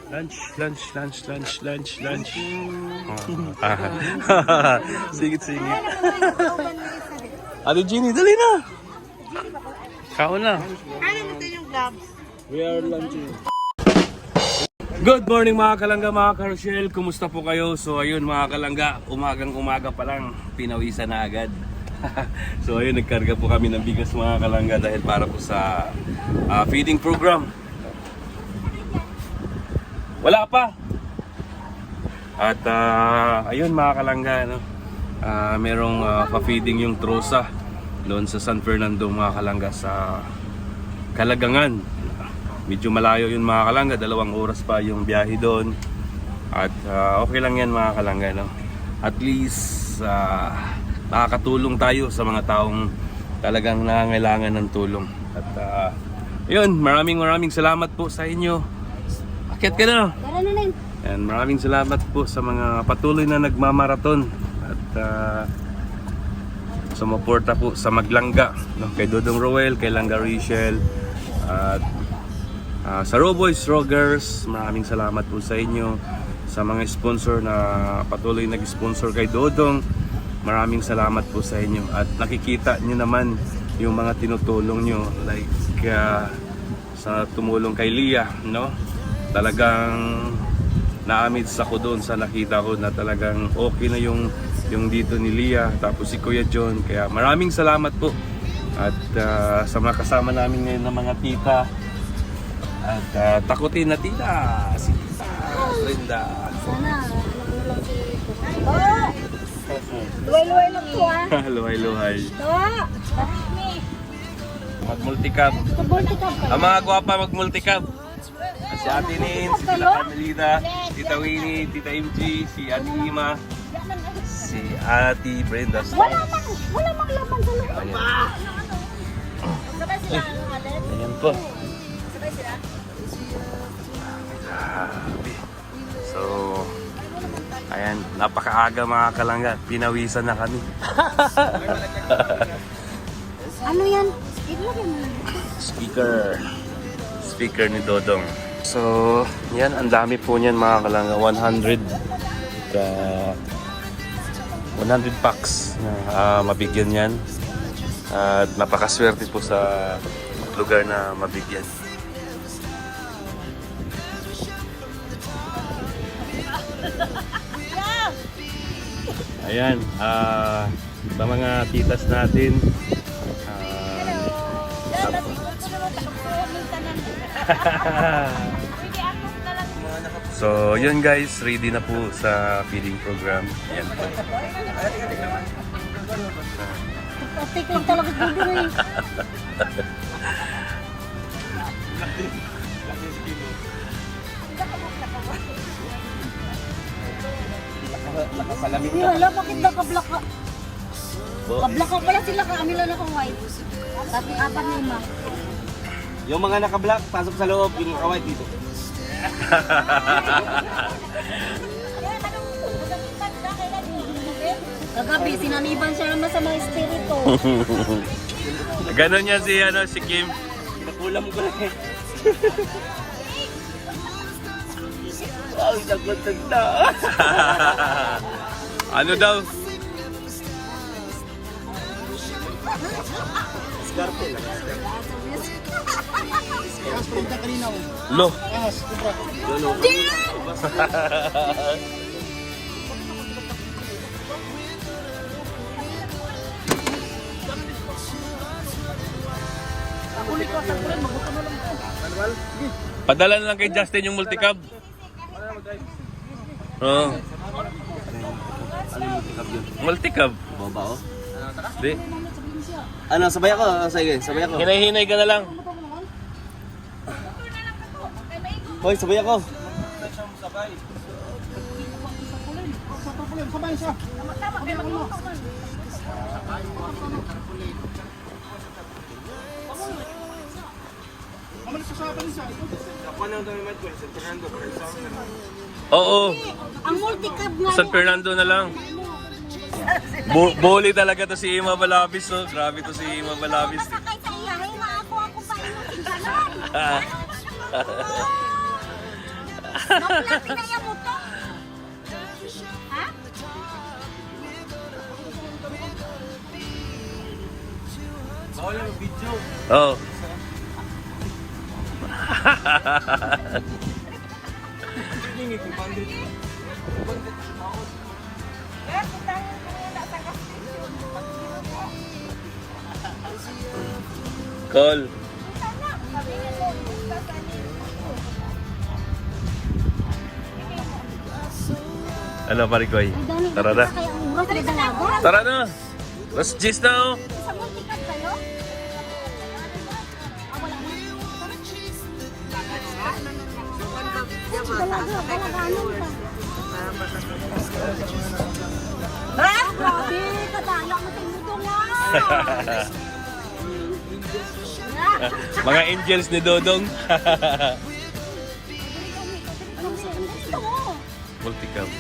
Lunch. Singit. Ate Jeannie, dali na. Kaon na. Ano mo yung gloves? We are lunching. Good morning mga kalangga, mga karosyel. Kumusta po kayo? So ayun mga kalangga, umaga pa lang, pinawisan na agad. So ayun, nagkarga po kami ng bigas mga kalangga dahil para po sa feeding program. Wala pa. At ayun mga kalangga, no? Merong pa-feeding yung trosa doon sa San Fernando mga kalangga sa Calagangan. Medyo malayo yun mga kalangga, 2 oras pa yung biyahe doon. At okay lang yan mga kalangga, no? At least nakakatulong tayo sa mga taong talagang nangangailangan ng tulong. At yun, maraming salamat po sa inyo. Akyat ka na. Tara na lang. And maraming salamat po sa mga patuloy na nagmamaraton at sumuporta po sa Maglangga, no? Kay Dodong Roel, kay Langga Rachel, at sa Roboys Rogers, maraming salamat po sa inyo. Sa mga sponsor na patuloy nag-sponsor kay Dodong, maraming salamat po sa inyo. At nakikita nyo naman yung mga tinutulong nyo, like sa tumulong kay Lia, no? Talagang na-amaze ako doon sa nakita ko na talagang okay na yung dito ni Lia, tapos si Kuya John. Kaya maraming salamat po. At sa mga kasama namin ngayon ng mga tita, at takutin na tita, si Tita Brenda. Sana, luway-luway lang po Luhay. Tawa! Mag-multicab. Mag-multicab ka. Ang mga gwapa mag-multicab. Si Ate Nin, si Tita Carmelita, Tita Winnie, Tita MG, si Ate Ima, si Ate Brenda. Wala mang laman sa loob. Ayan po. Grabe. So, ayan, napakaaga mga kalangga. Pinawisan na kami. Ano yan? Ilagay mo lang. Speaker ni Dodong. So, yan, ang dami po niyan mga kalangga. 100 packs na mabigyan yan. At napakaswerte po sa lugar na mabigyan. Ayan, sa mga titas natin, so yun guys, ready na po sa feeding program. Ayan po. Plastic lang talaga dito eh. Hindi wala, bakit naka-block ka? Ka-block ka pala sila, kami lang naka-white. Tapos 4-5. Yung mga naka-black, pasok sa loob, yung naka-white dito. Kagabi, sinaniban siya naman sa mga espiritu. Ganon yan si Kim. Nakulam ko na eh. Ang naglatag na. Ano daw? Skarte lang. Lo. Padala na lang kay Justin yung multicab. Oo. Multicab. Baba oh. Di. Ano, sabay ako? Sige, sabay ako. Hinay-hinay ka na lang. Hoy, sabay ako. Oo. Ang multicab nga. San Fernando na lang. Bully talaga to si Ima Balabis, no? Grabe to si Ima Balabis. Masakay sa iyahay na ako pa inutin ka na. Bakla, pinaya mo to. Ha? Bawal yung video. Oh. Eh, putang na sa kastisyon. Call. Sana, sabihin mo, basta sa Ano, Parikoy? Tara na. Kaya ang oras na dalaga. Tara na. Let's gist na, oh. Sa multicat kayo? Ah, wala na. Dalaga, dalaganon ka. Ah, grabe, kadaya mo sa mundo nga. Mga angels ni Dodong. Multicam.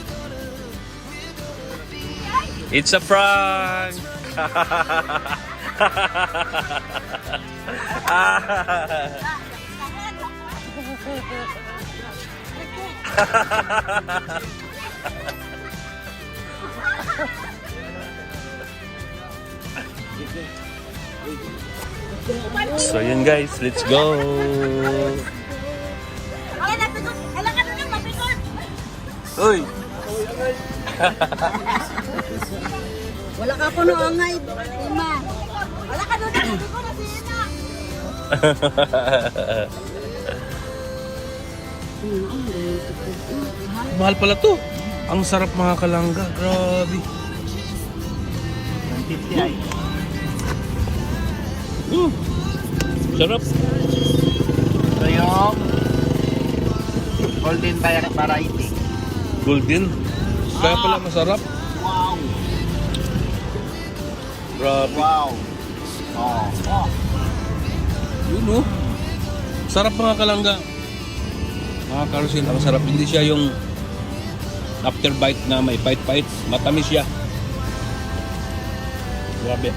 It's a prank! So yun guys, let's go! Ay, napikot. Alam ka doon, napikot. Uy! Wala ka ko noongay, Ima. Wala ka doon, napikot na si Ima. Mahal pala to. Ang sarap mga kalangga. Grabe. 150 ay. Sarap. Ito yung golden variety. Golden. Kaya pala masarap. Wow! Grabe. Wow! Oh. Oh. Yun oh. Sarap mga kalangga. Mga karusin, ang sarap. Hindi siya yung after bite na may bite-bite. Matamis siya. Grabe.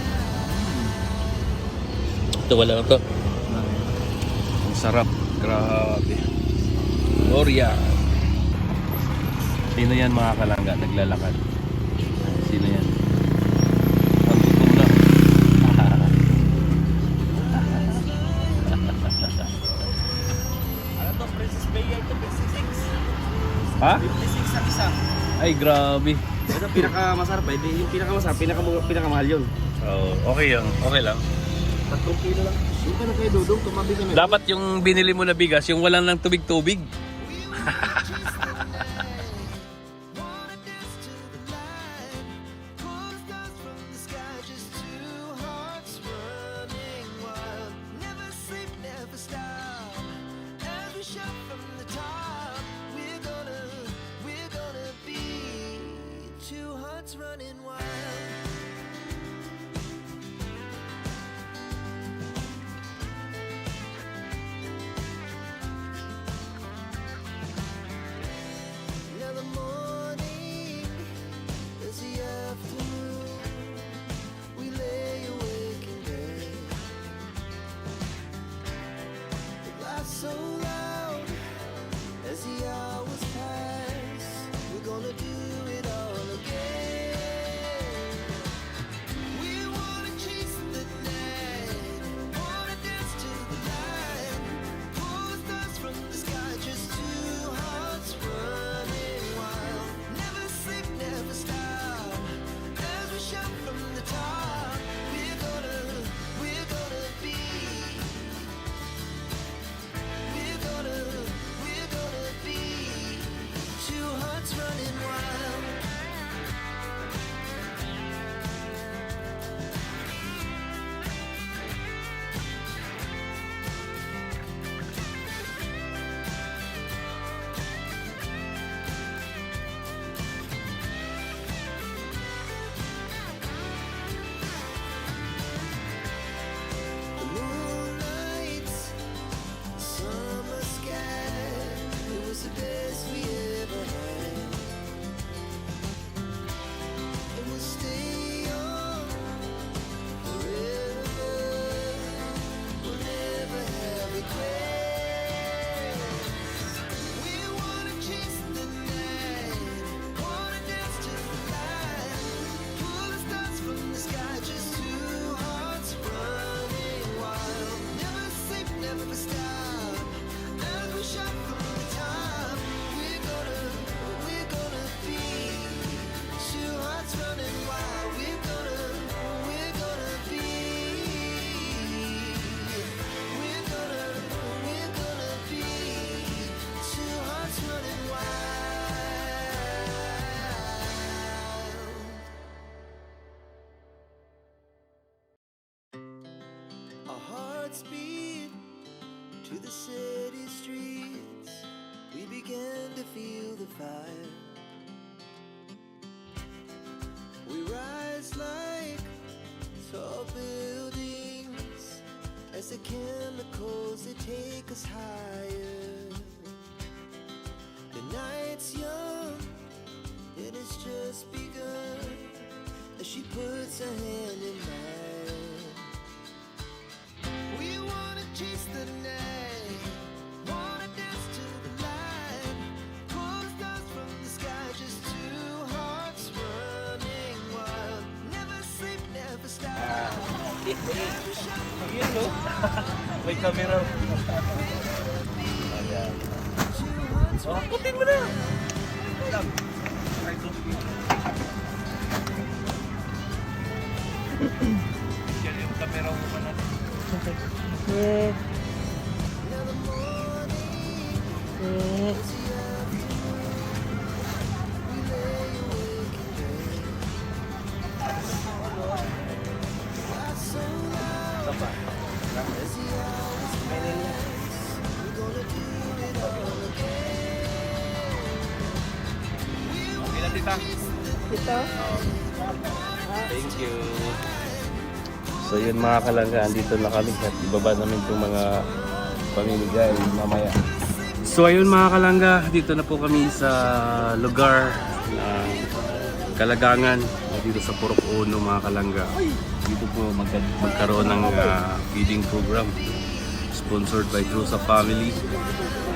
Ito wala na to. Ang sarap. Grabe. Gloria. Sino yan mga kalangga? Naglalakad. Sino yan? Ang gutom na. Ano to? Princess Bea ito, 56. Ha? 56 ang isa. Ay, grabe. Ito pinakamasarap eh. Yung pinakamasarap, pinakamahal yun. Oh, okay yan. Okay lang. 3 kilo lang. Yung ka na kayo, Dudong, tumabi kami. Dapat yung binili mo na bigas, yung walang ng tubig-tubig. Running wild. Now the morning is the afternoon. We lay awake in bed. The laughs so loud as the hours pass. We're gonna do it all again. chemicals that take us higher. The night's young, and it's just begun. As she puts her hand in mine, we wanna chase the night, wanna dance to the light, pull the stars from the sky, just two hearts running wild. Never sleep, never stop. May camera. Oh, putin mo na! Yan yung camera mo na. Okay na, tita. Ito? Thank you. So yun mga kalangga, andito na kami at ibaba namin itong mga pamimigay mamaya. So ayun mga kalangga, dito na po kami sa lugar ng Kalagangan, dito sa Purok Uno mga kalangga. Dito po magkaroon ng feeding program sponsored by Drusa Family.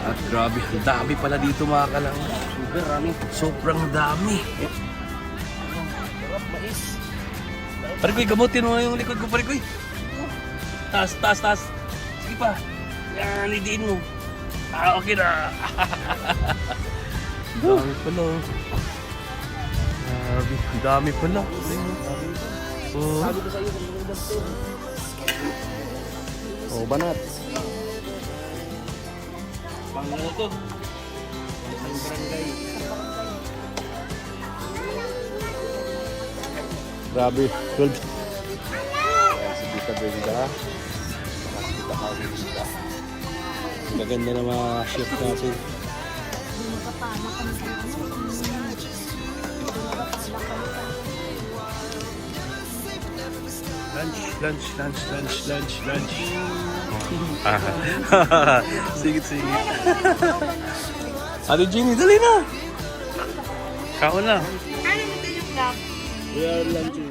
At grabe, ang dami pala dito mga kalangga. Super dami. Sobrang dami. Parikoy, gamutin mo yung likod ko, Parikoy. Taas, taas, taas. Sige pa. Yan, idiin mo. Okay na. Dami pala. Dami pala. Oh. Oh, banat. Pangulo to. Isang barangay. Grabe, 12. Si Tita Brenda. Si Tita Carmelita. Maganda na mga chef natin. Makapama kami sa Lunch. Sigit. Ate Jenny, dali na! Kaon na! Ano mo yung vlog? We are lunching.